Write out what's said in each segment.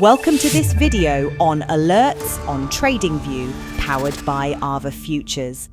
Welcome to this video on alerts on TradingView, powered by AvaFutures.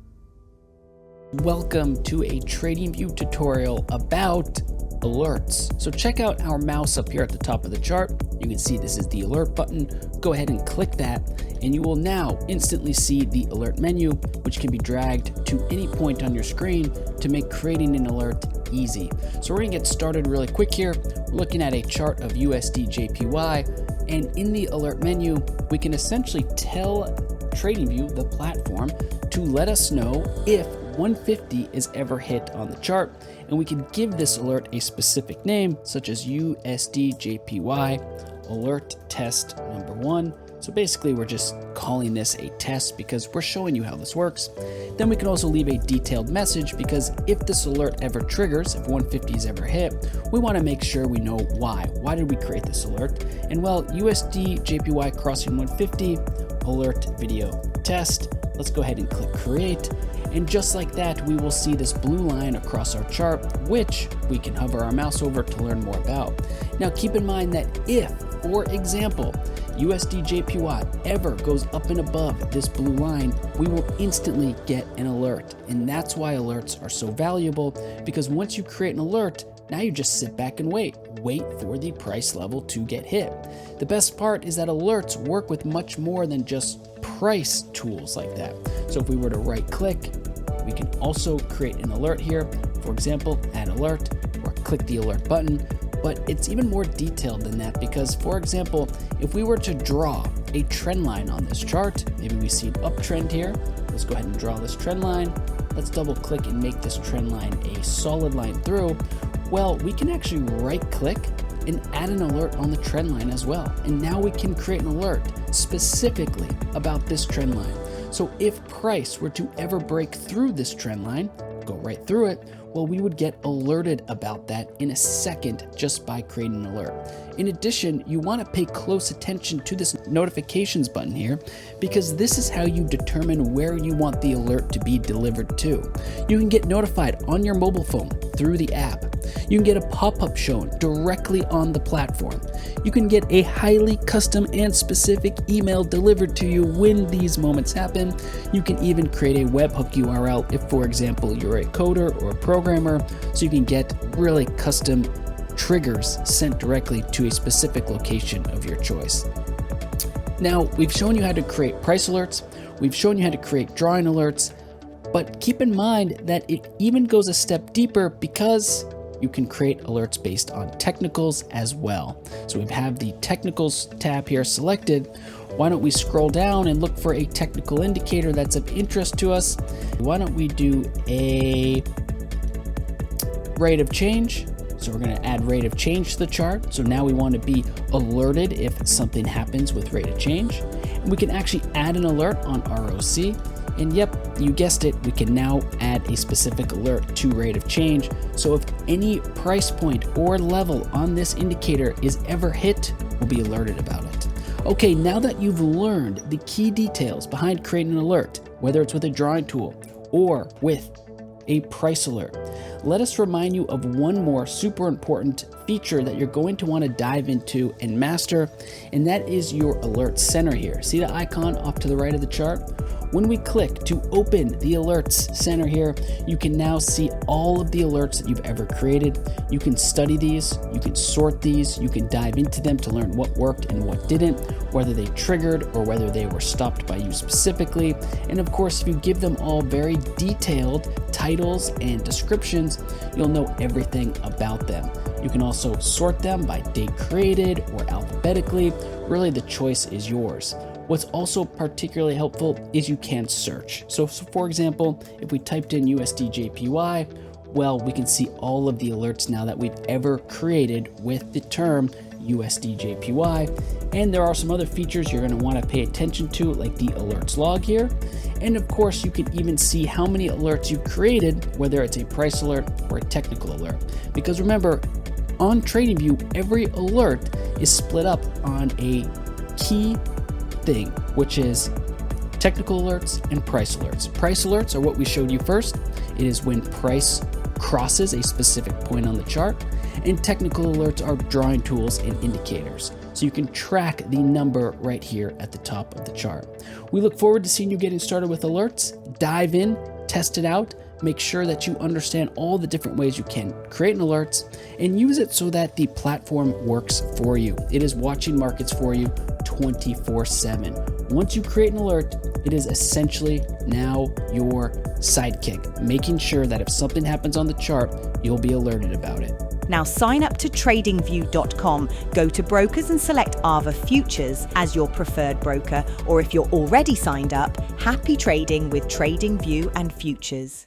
Welcome to a TradingView tutorial about alerts. So check out our mouse up here at the top of the chart. You can see this is the alert button. Go ahead and click that and you will now instantly see the alert menu, which can be dragged to any point on your screen to make creating an alert easy. So we're gonna get started really quick here. We're looking at a chart of USD JPY, and in the alert menu, we can essentially tell TradingView, the platform, to let us know if 150 is ever hit on the chart, and we can give this alert a specific name such as USD JPY alert test number 1. So basically we're just calling this a test because we're showing you how this works. Then we can also leave a detailed message because if this alert ever triggers, if 150 is ever hit, we want to make sure we know why. Why did we create this alert? And well, USD JPY crossing 150 alert video test. Let's go ahead and click create. And just like that, we will see this blue line across our chart, which we can hover our mouse over to learn more about. Now keep in mind that if, for example, USD JPY ever goes up and above this blue line, we will instantly get an alert. And that's why alerts are so valuable, because once you create an alert, now you just sit back and wait for the price level to get hit. The best part is that alerts work with much more than just price tools like that. So if we were to right click, we can also create an alert here. For example, add alert, or click the alert button. But it's even more detailed than that because, for example, if we were to draw a trend line on this chart, maybe we see an uptrend here. Let's go ahead and draw this trend line. Let's double click and make this trend line a solid line through. Well, we can actually right click and add an alert on the trend line as well. And now we can create an alert specifically about this trend line. So if price were to ever break through this trend line, go right through it, well, we would get alerted about that in a second just by creating an alert. In addition, you want to pay close attention to this notifications button here because this is how you determine where you want the alert to be delivered to. You can get notified on your mobile phone through the app. You can get a pop-up shown directly on the platform. You can get a highly custom and specific email delivered to you when these moments happen. You can even create a webhook URL if, for example, you're a coder or a programmer, so you can get really custom triggers sent directly to a specific location of your choice. Now, we've shown you how to create price alerts. We've shown you how to create drawing alerts, but keep in mind that it even goes a step deeper because you can create alerts based on technicals as well. So we have the technicals tab here selected. Why don't we scroll down and look for a technical indicator that's of interest to us? Why don't we do a rate of change? So we're going to add rate of change to the chart. So now we want to be alerted if something happens with rate of change. And we can actually add an alert on ROC. And yep, you guessed it, we can now add a specific alert to rate of change. So if any price point or level on this indicator is ever hit, we'll be alerted about it. Okay, now that you've learned the key details behind creating an alert, whether it's with a drawing tool or with a price alert, let us remind you of one more super important feature that you're going to want to dive into and master, and that is your alert center here. See the icon off to the right of the chart? When we click to open the alerts center here, you can now see all of the alerts that you've ever created. You can study these, you can sort these, you can dive into them to learn what worked and what didn't, whether they triggered or whether they were stopped by you specifically. And of course, if you give them all very detailed titles and descriptions, you'll know everything about them. You can also sort them by date created or alphabetically. Really, the choice is yours. What's also particularly helpful is you can search. So for example, if we typed in USD JPY, well, we can see all of the alerts now that we've ever created with the term USD JPY. And there are some other features you're going to want to pay attention to, like the alerts log here. And of course, you can even see how many alerts you've created, whether it's a price alert or a technical alert. Because remember, on TradingView, every alert is split up on a key thing, which is technical alerts and price alerts. Price alerts are what we showed you first. It is when price crosses a specific point on the chart, and technical alerts are drawing tools and indicators. so you can track the number right here at the top of the chart. We look forward to seeing you getting started with alerts. Dive in, test it out, make sure that you understand all the different ways you can create an alerts and use it so that the platform works for you. It is watching markets for you 24/7. Once you create an alert, it is essentially now your sidekick, making sure that if something happens on the chart, you'll be alerted about it. Now sign up to tradingview.com, go to brokers and select AvaFutures as your preferred broker, or if you're already signed up, happy trading with TradingView and Futures.